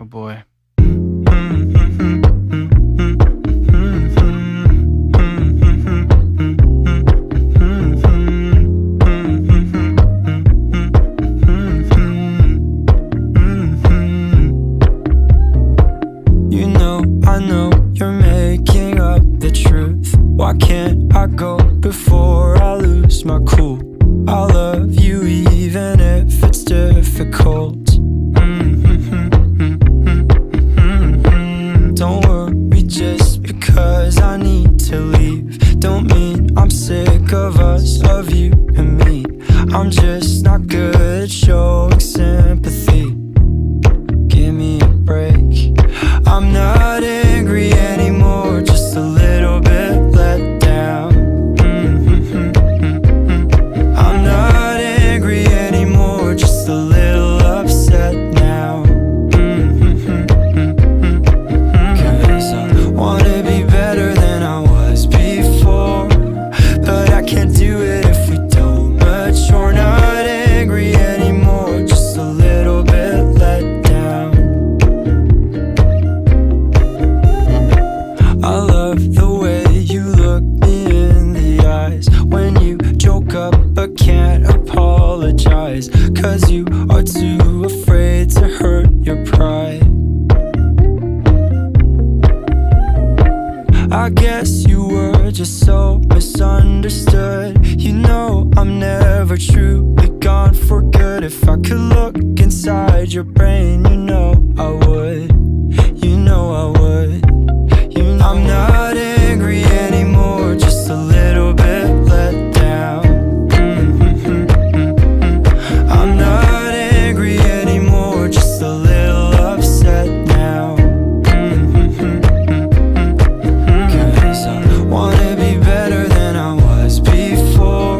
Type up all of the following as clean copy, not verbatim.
Oh boy. You know, I know you're making up the truth. Why can't I go before I lose my cool? I love you even if it's difficult. Don't worry just because I need to leave. Don't mean I'm sick of us, of you and me. I'm just not good at showing sympathy. Give me a break. I'm not angry anymore, just a little bit let down. I'm not angry anymore, just a little upset now. 'Cause I wanna be better than I was before, but I can't do it if we don't mature. Not angry anymore, just a little bit let down. I love the way you look me in the eyes when you joke up but can't apologize, 'cause you are too afraid to hurt your pride. I guess you were just so misunderstood. You know I'm never truly gone for good. If I could look inside your brain, you know I would. You know I would. I'm not angry anymore, just a little bit let down. I'm not angry anymore, just a little upset now. 'Cause I wanna be better than I was before,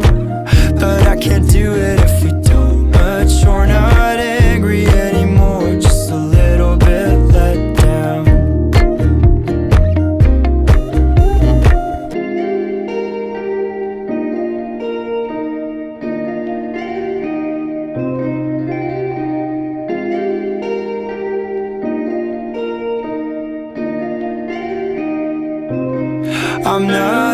but I can't do it if we don't mature. Not angry anymore, just a little bit let down. I'm not